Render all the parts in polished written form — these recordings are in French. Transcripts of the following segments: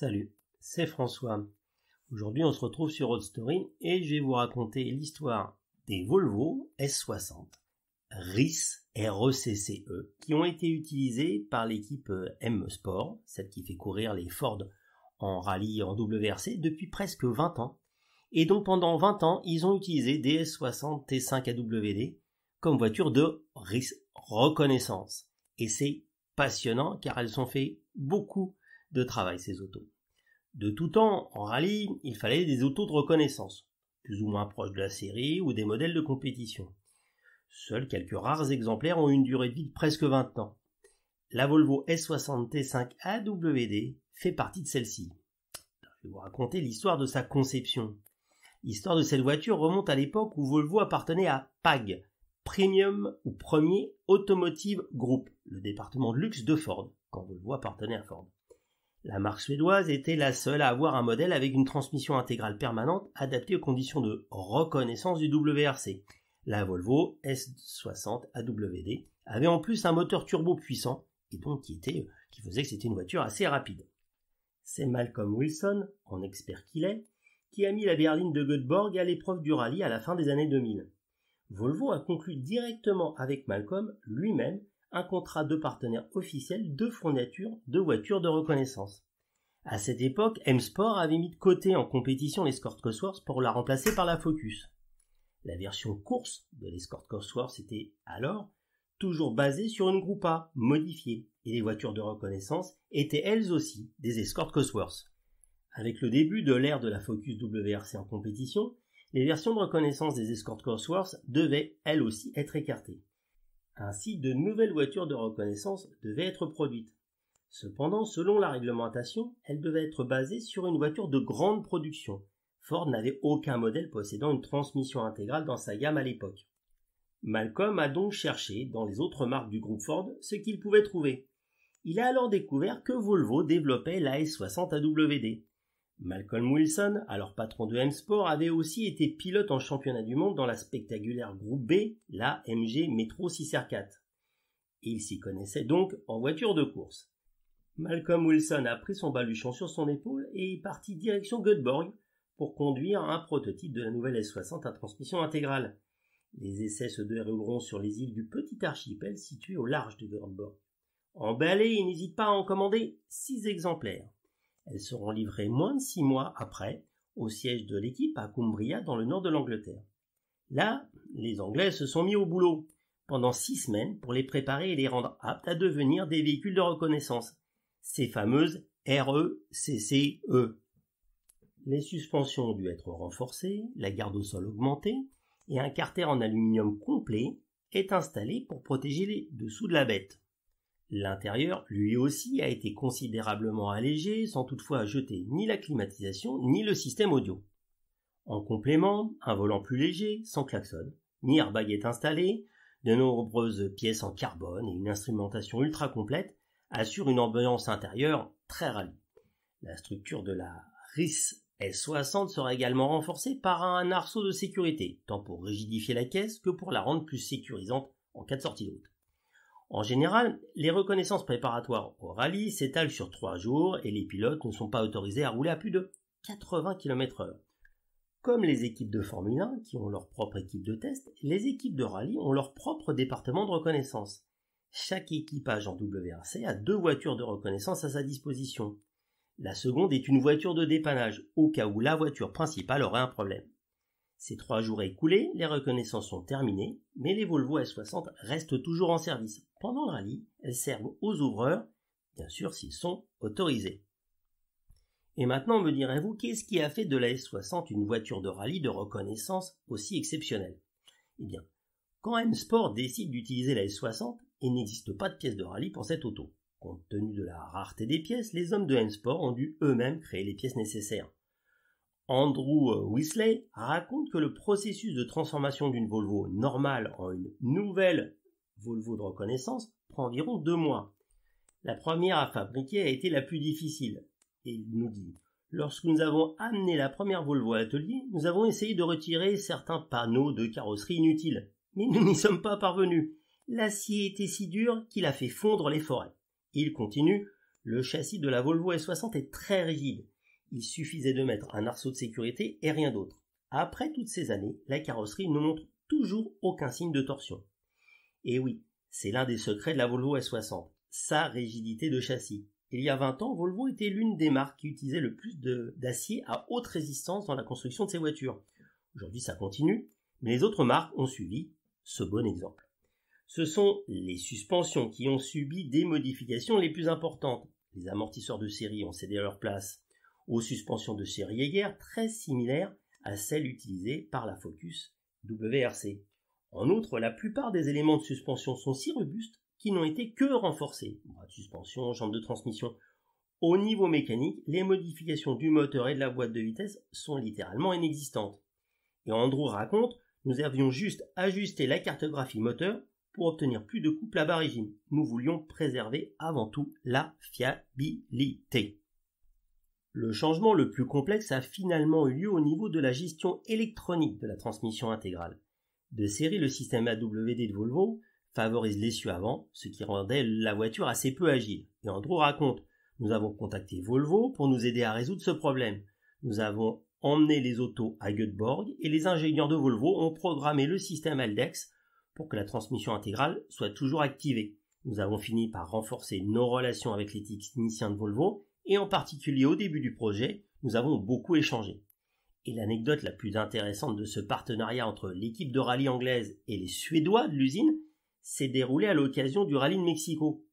Salut, c'est François. Aujourd'hui, on se retrouve sur Road Story et je vais vous raconter l'histoire des Volvo S60 RICE, R-E-C-C-E, qui ont été utilisés par l'équipe M Sport, celle qui fait courir les Ford en rallye en WRC depuis presque 20 ans. Et donc pendant 20 ans, ils ont utilisé des S60 T5 AWD comme voiture de reconnaissance. Et c'est passionnant car elles ont fait beaucoup de travail, ces autos. De tout temps, en rallye, il fallait des autos de reconnaissance, plus ou moins proches de la série ou des modèles de compétition. Seuls quelques rares exemplaires ont une durée de vie de presque 20 ans. La Volvo S60 T5 AWD fait partie de celle-ci. Je vais vous raconter l'histoire de sa conception. L'histoire de cette voiture remonte à l'époque où Volvo appartenait à PAG, Premium ou Premier Automotive Group, le département de luxe de Ford, quand Volvo appartenait à Ford. La marque suédoise était la seule à avoir un modèle avec une transmission intégrale permanente adaptée aux conditions de reconnaissance du WRC. La Volvo S60 AWD avait en plus un moteur turbo puissant et donc qui faisait que c'était une voiture assez rapide. C'est Malcolm Wilson, en expert qu'il est, qui a mis la berline de Göteborg à l'épreuve du rallye à la fin des années 2000. Volvo a conclu directement avec Malcolm lui-même un contrat de partenaire officiel de fourniture de voitures de reconnaissance. À cette époque, M-Sport avait mis de côté en compétition l'Escort Cosworth pour la remplacer par la Focus. La version course de l'Escort Cosworth était alors toujours basée sur une Groupe A modifiée et les voitures de reconnaissance étaient elles aussi des Escort Cosworth. Avec le début de l'ère de la Focus WRC en compétition, les versions de reconnaissance des Escort Cosworth devaient elles aussi être écartées. Ainsi, de nouvelles voitures de reconnaissance devaient être produites. Cependant, selon la réglementation, elles devaient être basées sur une voiture de grande production. Ford n'avait aucun modèle possédant une transmission intégrale dans sa gamme à l'époque. Malcolm a donc cherché, dans les autres marques du groupe Ford, ce qu'il pouvait trouver. Il a alors découvert que Volvo développait la S60 AWD. Malcolm Wilson, alors patron de M-Sport, avait aussi été pilote en championnat du monde dans la spectaculaire Groupe B, la MG Metro 6R4. Il s'y connaissait donc en voiture de course. Malcolm Wilson a pris son baluchon sur son épaule et est parti direction Göteborg pour conduire un prototype de la nouvelle S60 à transmission intégrale. Les essais se dérouleront sur les îles du petit archipel situé au large de Göteborg. Emballé, il n'hésite pas à en commander 6 exemplaires. Elles seront livrées moins de 6 mois après, au siège de l'équipe à Cumbria dans le nord de l'Angleterre. Là, les Anglais se sont mis au boulot pendant 6 semaines pour les préparer et les rendre aptes à devenir des véhicules de reconnaissance, ces fameuses RECCE. Les suspensions ont dû être renforcées, la garde au sol augmentée et un carter en aluminium complet est installé pour protéger les dessous de la bête. L'intérieur, lui aussi, a été considérablement allégé, sans toutefois jeter ni la climatisation ni le système audio. En complément, un volant plus léger, sans klaxon, ni airbag est installé, de nombreuses pièces en carbone et une instrumentation ultra complète assurent une ambiance intérieure très rallye. La structure de la RICE S60 sera également renforcée par un arceau de sécurité, tant pour rigidifier la caisse que pour la rendre plus sécurisante en cas de sortie de route. En général, les reconnaissances préparatoires au rallye s'étalent sur 3 jours et les pilotes ne sont pas autorisés à rouler à plus de 80 km/h. Comme les équipes de Formule 1 qui ont leur propre équipe de test, les équipes de rallye ont leur propre département de reconnaissance. Chaque équipage en WRC a 2 voitures de reconnaissance à sa disposition. La seconde est une voiture de dépannage au cas où la voiture principale aurait un problème. Ces 3 jours écoulés, les reconnaissances sont terminées, mais les Volvo S60 restent toujours en service. Pendant le rallye, elles servent aux ouvreurs, bien sûr s'ils sont autorisés. Et maintenant, me direz-vous, qu'est-ce qui a fait de la S60 une voiture de rallye de reconnaissance aussi exceptionnelle? Eh bien, quand M-Sport décide d'utiliser la S60, il n'existe pas de pièces de rallye pour cette auto. Compte tenu de la rareté des pièces, les hommes de M-Sport ont dû eux-mêmes créer les pièces nécessaires. Andrew Wisley raconte que le processus de transformation d'une Volvo normale en une nouvelle Volvo de reconnaissance prend environ 2 mois. La première à fabriquer a été la plus difficile. Et il nous dit, lorsque nous avons amené la première Volvo à l'atelier, nous avons essayé de retirer certains panneaux de carrosserie inutiles. Mais nous n'y sommes pas parvenus. L'acier était si dur qu'il a fait fondre les forêts. Il continue, Le châssis de la Volvo S60 est très rigide. Il suffisait de mettre un arceau de sécurité et rien d'autre. Après toutes ces années, la carrosserie ne montre toujours aucun signe de torsion. Et oui, c'est l'un des secrets de la Volvo S60, sa rigidité de châssis. Il y a 20 ans, Volvo était l'une des marques qui utilisait le plus d'acier à haute résistance dans la construction de ses voitures. Aujourd'hui, ça continue, mais les autres marques ont suivi ce bon exemple. Ce sont les suspensions qui ont subi des modifications les plus importantes. Les amortisseurs de série ont cédé leur place aux suspensions de chez Jaeger, très similaires à celles utilisées par la Focus WRC. En outre, la plupart des éléments de suspension sont si robustes qu'ils n'ont été que renforcés. Bras de suspension, jambes de transmission. Au niveau mécanique, les modifications du moteur et de la boîte de vitesse sont littéralement inexistantes. Et Andrew raconte, nous avions juste ajusté la cartographie moteur pour obtenir plus de couple à bas régime. Nous voulions préserver avant tout la fiabilité. Le changement le plus complexe a finalement eu lieu au niveau de la gestion électronique de la transmission intégrale. De série, le système AWD de Volvo favorise l'essieu avant, ce qui rendait la voiture assez peu agile. Et Andrew raconte, nous avons contacté Volvo pour nous aider à résoudre ce problème. Nous avons emmené les autos à Göteborg et les ingénieurs de Volvo ont programmé le système Haldex pour que la transmission intégrale soit toujours activée. Nous avons fini par renforcer nos relations avec les techniciens de Volvo et en particulier au début du projet, nous avons beaucoup échangé. Et l'anecdote la plus intéressante de ce partenariat entre l'équipe de rallye anglaise et les Suédois de l'usine s'est déroulée à l'occasion du rallye de Mexico.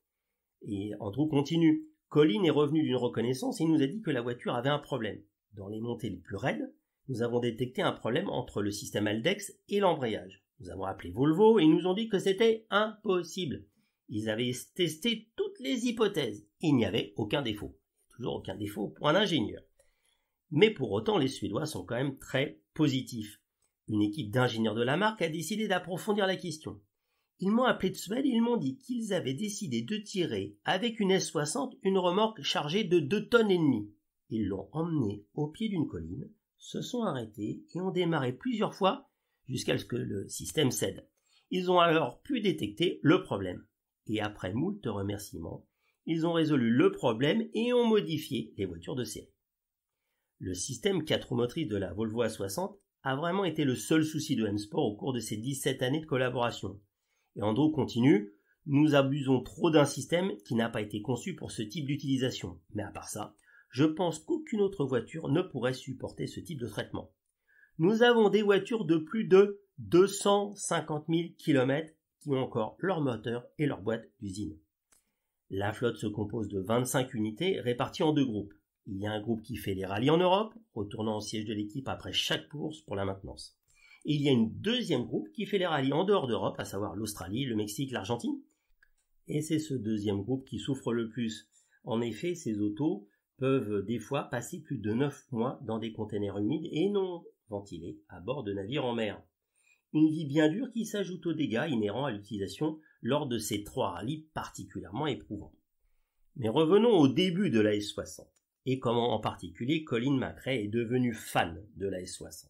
Et Andrew continue. Colin est revenu d'une reconnaissance et nous a dit que la voiture avait un problème. Dans les montées les plus raides, nous avons détecté un problème entre le système Haldex et l'embrayage. Nous avons appelé Volvo et ils nous ont dit que c'était impossible. Ils avaient testé toutes les hypothèses. Il n'y avait aucun défaut. Toujours aucun défaut pour un ingénieur. Mais pour autant, les Suédois sont quand même très positifs. Une équipe d'ingénieurs de la marque a décidé d'approfondir la question. Ils m'ont appelé de Suède et ils m'ont dit qu'ils avaient décidé de tirer avec une S60 une remorque chargée de 2,5 tonnes. Ils l'ont emmenée au pied d'une colline, se sont arrêtés et ont démarré plusieurs fois jusqu'à ce que le système cède. Ils ont alors pu détecter le problème. Et après moult remerciements, ils ont résolu le problème et ont modifié les voitures de série. Le système 4 roues motrices de la Volvo A60 a vraiment été le seul souci de M-Sport au cours de ces 17 années de collaboration. Et Andrew continue, nous abusons trop d'un système qui n'a pas été conçu pour ce type d'utilisation. Mais à part ça, je pense qu'aucune autre voiture ne pourrait supporter ce type de traitement. Nous avons des voitures de plus de 250 000 km qui ont encore leur moteur et leur boîte d'usine. La flotte se compose de 25 unités réparties en 2 groupes. Il y a un groupe qui fait les rallyes en Europe, retournant au siège de l'équipe après chaque course pour la maintenance. Et il y a une deuxième groupe qui fait les rallyes en dehors d'Europe, à savoir l'Australie, le Mexique, l'Argentine. Et c'est ce deuxième groupe qui souffre le plus. En effet, ces autos peuvent des fois passer plus de 9 mois dans des containers humides et non ventilés à bord de navires en mer. Une vie bien dure qui s'ajoute aux dégâts inhérents à l'utilisation lors de ces 3 rallyes particulièrement éprouvants. Mais revenons au début de la S60 et comment en particulier Colin McRae est devenu fan de la S60.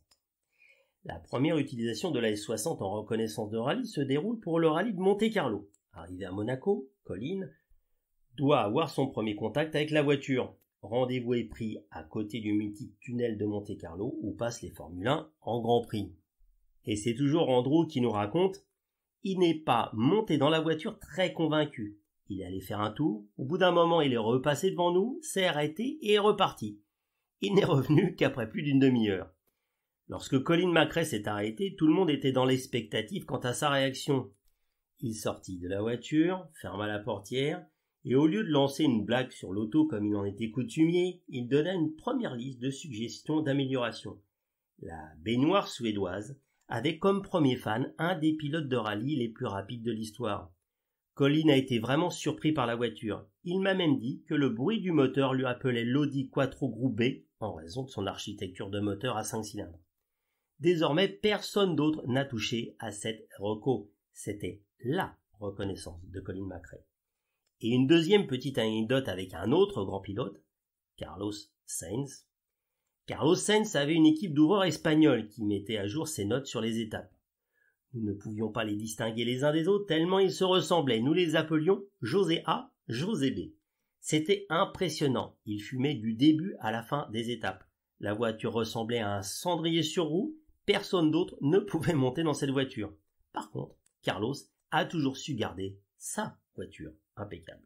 La première utilisation de la S60 en reconnaissance de rallye se déroule pour le rallye de Monte-Carlo. Arrivé à Monaco, Colin doit avoir son premier contact avec la voiture. Rendez-vous est pris à côté du mythique tunnel de Monte-Carlo où passent les Formule 1 en Grand Prix. Et c'est toujours Andrew qui nous raconte, il n'est pas monté dans la voiture très convaincu. Il est allé faire un tour, au bout d'un moment il est repassé devant nous, s'est arrêté et est reparti. Il n'est revenu qu'après plus d'une demi-heure. Lorsque Colin McRae s'est arrêté, tout le monde était dans l'expectative quant à sa réaction. Il sortit de la voiture, ferma la portière, et au lieu de lancer une blague sur l'auto comme il en était coutumier, il donna une première liste de suggestions d'amélioration. La baignoire suédoise avait comme premier fan un des pilotes de rallye les plus rapides de l'histoire. Colin a été vraiment surpris par la voiture. Il m'a même dit que le bruit du moteur lui rappelait l'Audi Quattro Groupe B en raison de son architecture de moteur à 5 cylindres. Désormais, personne d'autre n'a touché à cette reco. C'était la reconnaissance de Colin McRae. Et une deuxième petite anecdote avec un autre grand pilote, Carlos Sainz. Carlos Sainz avait une équipe d'ouvreurs espagnols qui mettait à jour ses notes sur les étapes. Nous ne pouvions pas les distinguer les uns des autres tellement ils se ressemblaient. Nous les appelions José A, José B. C'était impressionnant, il fumait du début à la fin des étapes. La voiture ressemblait à un cendrier sur roue, personne d'autre ne pouvait monter dans cette voiture. Par contre, Carlos a toujours su garder sa voiture impeccable.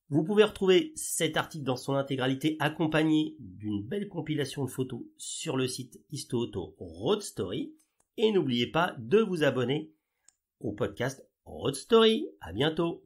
Vous pouvez retrouver cet article dans son intégralité accompagné d'une belle compilation de photos sur le site Histo-Auto Road Story. Et n'oubliez pas de vous abonner au podcast Road Story. À bientôt.